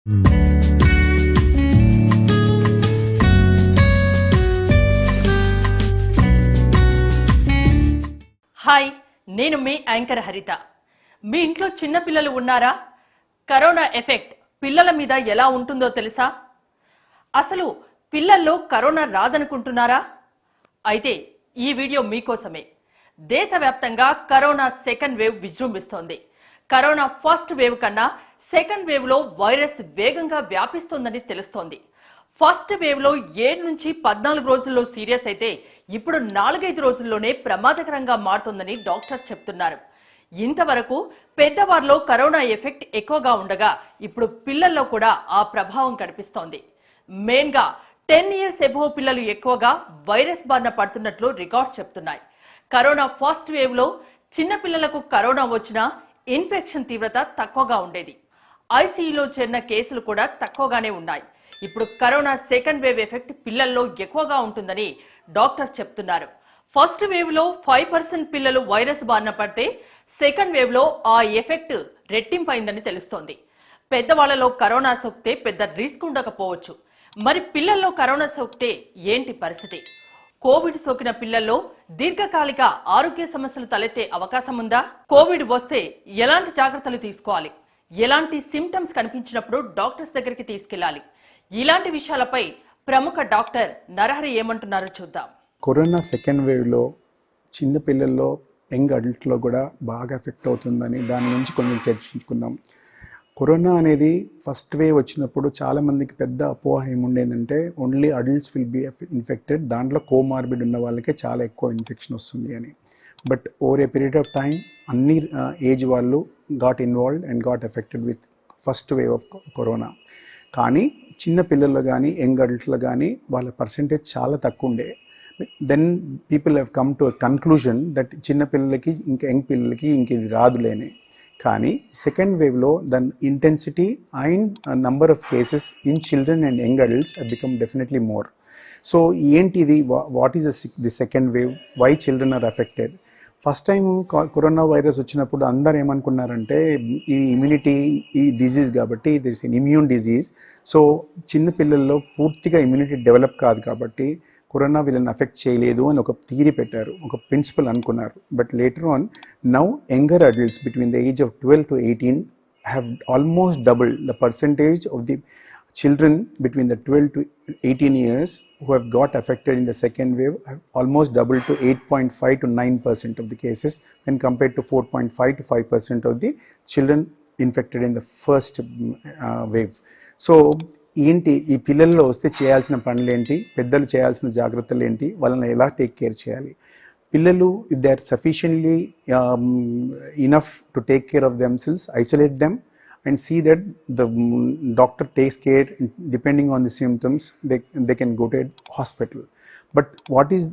Hi, నేను మీ anchor హరిత. మీ ఇంట్లో చిన్న పిల్లలు ఉన్నారా? కరోనా ఎఫెక్ట్ పిల్లల మీద ఎలా ఉంటుందో తెలుసా? అసలు పిల్లల్లో కరోనా రాదనుకుంటున్నారా? అయితే ఈ వీడియో మీకోసమే. దేశవ్యాప్తంగా కరోనా సెకండ్ వేవ్ విజృంభిస్తోంది. కరోనా ఫస్ట్ వేవ్ కన్నా సెకండ్ వేవ్ లో వైరస్ వేగంగా వ్యాపిస్తోందని తెలుస్తోంది. ఫస్ట్ వేవ్ లో 7 నుంచి 14 రోజుల్లో సీరియస్ అయితే ఇప్పుడు 4-5 రోజుల్లోనే ప్రమాదకరంగా మారుతోందని డాక్టర్స్ చెప్తున్నారు. ఇంతవరకు పెద్దవారిలో కరోనా ఎఫెక్ట్ ఎక్కువగా ఉండగా ఇప్పుడు పిల్లల్లో కూడా ఆ ప్రభావం కనిపిస్తోంది. మెయిన్గా 10 years అబోవ్ పిల్లలు ఎక్కువగా వైరస్ బారిన పడుతున్నట్లు రికార్డ్స్ చెప్తున్నాయి. కరోనా ఫస్ట్ వేవ్ లో చిన్న పిల్లలకు కరోనా వచ్చినా ఇన్ఫెక్షన్ తీవ్రత తక్కువగా ఉండేది. ఐసీయూలో చేరిన కేసులు కూడా తక్కువగానే ఉన్నాయి. ఇప్పుడు కరోనా సెకండ్ వేవ్ ఎఫెక్ట్ పిల్లల్లో ఎక్కువగా ఉంటుందని డాక్టర్స్ చెప్తున్నారు. ఫస్ట్ వేవ్ లో 5% పిల్లలు వైరస్ బారిన పడితే సెకండ్ వేవ్ లో ఆ ఎఫెక్ట్ రెట్టింపైందని తెలుస్తోంది. పెద్దవాళ్లలో కరోనా సోకితే పెద్ద రిస్క్ ఉండకపోవచ్చు. మరి పిల్లల్లో కరోనా సోకితే ఏంటి పరిస్థితి? కోవిడ్ సోకిన పిల్లల్లో దీర్ఘకాలిక ఆరోగ్య సమస్యలు తలెత్తే అవకాశం ఉందా? కోవిడ్ వస్తే ఎలాంటి జాగ్రత్తలు తీసుకోవాలి? ఎలాంటి సిమ్టమ్స్ కనిపించినప్పుడు డాక్టర్స్ దగ్గరికి తీసుకెళ్లాలి? ఇలాంటి విషయాలపై ప్రముఖ డాక్టర్ నరహరి ఏమంటున్నారో చూద్దాం. కరోనా సెకండ్ వేవ్లో చిన్న పిల్లల్లో, యంగ్ అడల్ట్లో కూడా బాగా ఎఫెక్ట్ అవుతుందని దాని గురించి కొంచెం చర్చించుకుందాం. కరోనా అనేది ఫస్ట్ వేవ్ వచ్చినప్పుడు చాలామందికి పెద్ద అపోహ ఏముండేదంటే only adults will be infected, దాంట్లో కోమార్బిడ్ ఉన్న వాళ్ళకే చాలా ఎక్కువ ఇన్ఫెక్షన్ వస్తుంది అని. But over a period of time అన్ని ఏజ్ వాళ్ళు got involved and got affected with first wave of corona. కానీ చిన్న పిల్లల్లో కానీ యంగ్ అడల్ట్లో కానీ వాళ్ళ పర్సంటేజ్ చాలా తక్కువ ఉండే. Then people have come to conclusion that చిన్న పిల్లలకి ఇంకా యంగ్ పిల్లలకి ఇంక ఇది రాదులేనే. కానీ సెకండ్ వేవ్లో than intensity and number of cases in children and young adults have become definitely more. So ఏంటి ఇది? What is the second wave? Why children are affected? First time corona virus వచ్చినప్పుడు అందరు ఏమనుకున్నారంటే ఈ ఇమ్యూనిటీ, ఈ disease కాబట్టి this in immune disease, so చిన్న పిల్లల్లో పూర్తిగా ఇమ్యూనిటీ డెవలప్ కాదు కాబట్టి కరోనా వీళ్ళని అఫెక్ట్ చేయలేదు అని ఒక థియరీ పెట్టారు, ఒక ప్రిన్సిపల్ అనుకున్నారు. But later on now younger adults between the age of 12 to 18 have almost doubled the percentage of the children between the 12 to 18 years who have got affected in the second wave have almost doubled to 8.5 to 9% of the cases when compared to 4.5 to 5% of the children infected in the first wave. So ఏంటి ఈ పిల్లల్లో వస్తే చేయాల్సిన పనులు ఏంటి, పెద్దలు చేయాల్సిన జాగ్రత్తలు ఏంటి, వాళ్ళని ఎలా టేక్ కేర్ చేయాలి? పిల్లలు if they are sufficiently enough to take care of themselves, isolate them and see that the doctor takes care depending on the symptoms, they can go to a hospital. But what is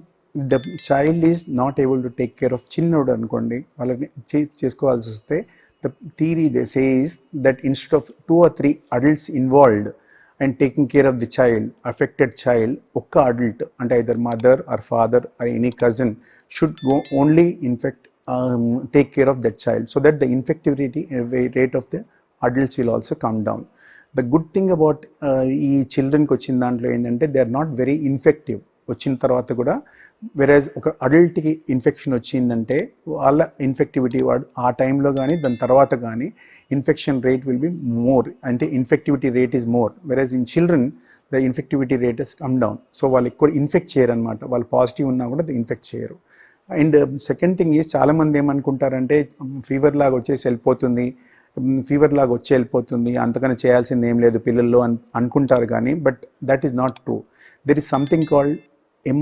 the child is not able to take care of children anukondi valani chesukovalsi vaste, the theory they say is that instead of 2 or 3 adults involved and taking care of the child, affected child, okka adult and either mother or father or any cousin should go only take care of that child, so that the infectivity rate of the adults will also come down. The good thing about ఈ చిల్డ్రన్కి వచ్చిన దాంట్లో ఏంటంటే they are not very infective వచ్చిన తర్వాత కూడా. వెరాజ్ ఒక అడల్ట్కి infection వచ్చిందంటే వాళ్ళ ఇన్ఫెక్టివిటీ వాడు ఆ టైంలో కానీ దాని తర్వాత కానీ infection rate will be more, అంటే infectivity rate is more. Whereas in children the infectivity rate is come down. So వాళ్ళు ఎక్కువ ఇన్ఫెక్ట్ చేయరు అనమాట, వాళ్ళు పాజిటివ్ ఉన్నా కూడా ఇన్ఫెక్ట్ చేయరు. అండ్ సెకండ్ థింగ్ ఈజ్ చాలామంది ఏమనుకుంటారంటే ఫీవర్ లాగా వచ్చేసి వెళ్ళిపోతుంది, ఫీవర్ లాగా వచ్చి వెళ్ళిపోతుంది, అంతకన్నా చేయాల్సింది ఏం లేదు పిల్లల్లో అనుకుంటారు. కానీ but that is not true. There is something called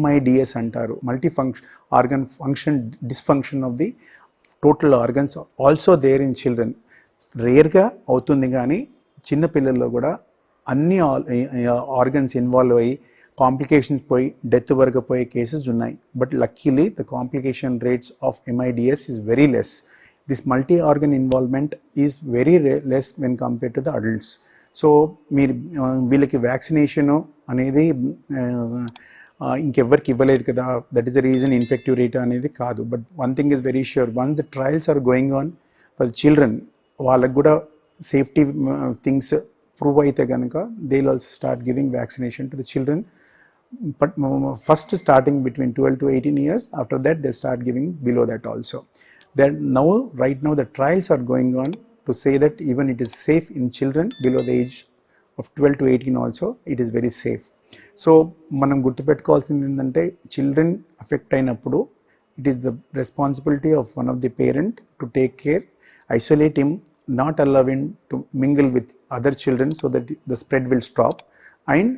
MIDS అంటారు, multi organ function dysfunction of the total organs also there in children. రేర్గా అవుతుంది కానీ చిన్న పిల్లల్లో కూడా అన్ని ఆర్గన్స్ ఇన్వాల్వ్ అయ్యి కాంప్లికేషన్స్ పోయి డెత్ వరకు పోయే కేసెస్ ఉన్నాయి. But luckily the complication rates of MIDS is very less. This multi-organ involvement is very less when compared to the adults. So మీరు వీళ్ళకి వ్యాక్సినేషన్ అనేది ఇంకెవ్వరికి ఇవ్వలేదు కదా, that is the reason infective rate అనేది కాదు. But one thing is very sure, once the trials are going on for children, వాళ్ళకు కూడా సేఫ్టీ థింగ్స్ ప్రూవ్ అయితే కనుక they will also start giving vaccination to the children. But first starting between 12 to 18 years, after that they start giving below that also. Then now, right now the trials are going on to say that even it is safe in children below the age of 12 to 18 also, it is very safe. So మనం గుర్తుపెట్టుకోవాల్సింది ఏంటంటే children affect అయినప్పుడు it is the responsibility of one of the parent to take care, isolate him, not allow him to mingle with other children so that the spread will stop. And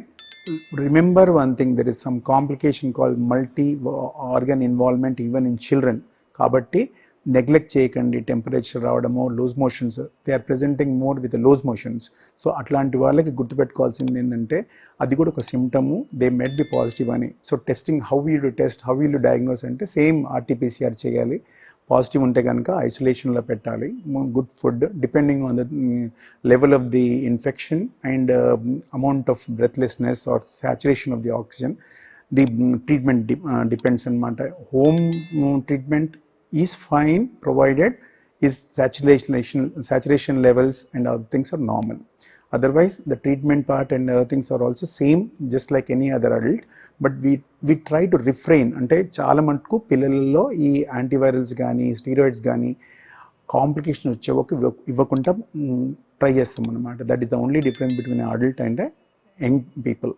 remember one thing, there is some complication called multi organ involvement even in children. Kabatti neglect చేయకండి. Temperature రావడము, loose motions, they are presenting more with loose motions. So అట్లాంటి వాళ్ళకి గుర్తుపెట్టుకోవాల్సింది ఏంటంటే అది కూడా ఒక symptom, they might be positive అని. So testing, how will you test, how will you diagnose అంటే సేమ్ ఆర్టీపీసీఆర్ చేయాలి. పాజిటివ్ ఉంటే కనుక ఐసోలేషన్లో పెట్టాలి. Good food depending on the level of the infection and amount of breathlessness or saturation of the oxygen, the treatment depends అనమాట. Home treatment is fine provided is saturation levels and other things are normal. Otherwise the treatment part and other things are also same just like any other adult, but we try to refrain. అంటే చాలా మటుకు పిల్లలలో ఈ antivirals కానీ steroids కానీ complication వచ్చేవరకు ఇవ్వకుండా try చేస్తాం అనమాట. That is the only difference between adult and young people.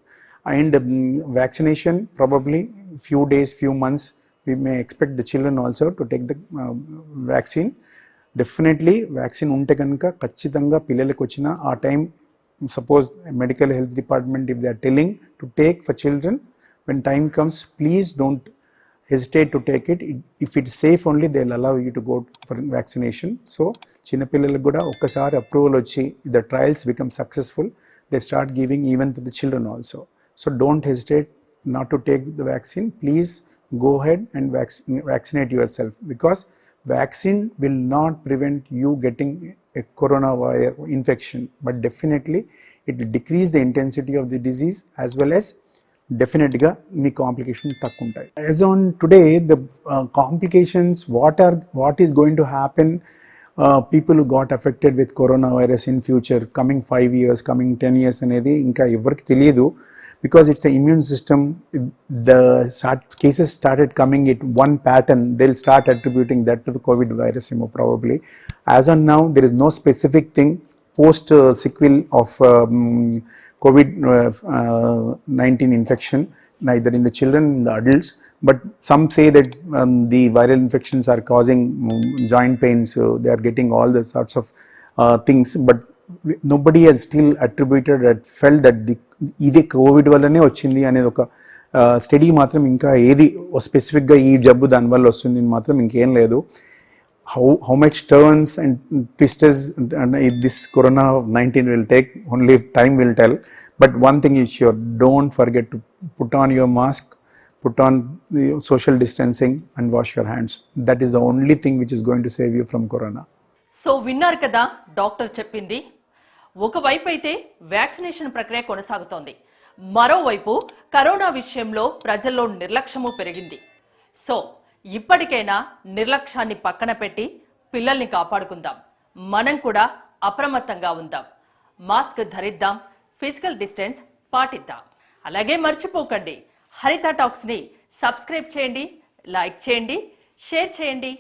And vaccination probably few days, few months we may expect the children also to take the vaccine. Definitely vaccine ఉంటే కనుక ఖచ్చితంగా పిల్లలకు వచ్చిన ఆ time, suppose medical health department if they are telling to take for children, when time comes please don't hesitate to take it. If it's safe only they will allow you to go for vaccination. So చిన్నపిల్లలకు కూడా ఒక్కసారి approval వచ్చి the trials become successful, they start giving even for the children also. So don't hesitate not to take the vaccine. Please go ahead and vaccinate yourself, because vaccine will not prevent you getting a coronavirus infection, but definitely it will decrease the intensity of the disease as well as definitely me complication తక్కువ ఉంటాయి. As on today the complications, what is going to happen, people who got affected with coronavirus in future, coming 5 years, coming 10 years అనేది ఇంకా ఎవరికి తెలియదు. Because it's an immune system, the cases started coming in one pattern, they'll start attributing that to the COVID virus probably. As on now, there is no specific thing post sequel of COVID-19 infection, neither in the children, in the adults. But some say that the viral infections are causing joint pains, so they are getting all the sorts of things. But nobody has still attributed or felt that ఇదే Covid వల్లనే వచ్చింది అనేది ఒక study మాత్రం ఇంకా ఏది స్పెసిఫిక్గా ఈ జబ్బు దానివల్ల వస్తుంది మాత్రం ఇంకేం లేదు. How much turns and twisters this COVID-19 will take, only time will tell. But one thing is sure, don't forget to put on your mask, put on the social distancing and wash your hands. That is the only thing which is going to save you from corona. So విన్నారు కదా doctor చెప్పింది. ఒకవైపు అయితే vaccination ప్రక్రియ కొనసాగుతోంది, మరోవైపు corona విషయంలో ప్రజల్లో నిర్లక్ష్యము పెరిగింది. సో ఇప్పటికైనా నిర్లక్ష్యాన్ని పక్కన పెట్టి పిల్లల్ని కాపాడుకుందాం, మనం కూడా అప్రమత్తంగా ఉందాం, మాస్క్ ధరిద్దాం, ఫిజికల్ డిస్టెన్స్ పాటిద్దాం. అలాగే మర్చిపోకండి, హరిత టాక్స్ని సబ్స్క్రైబ్ చేయండి, లైక్ చేయండి, షేర్ చేయండి.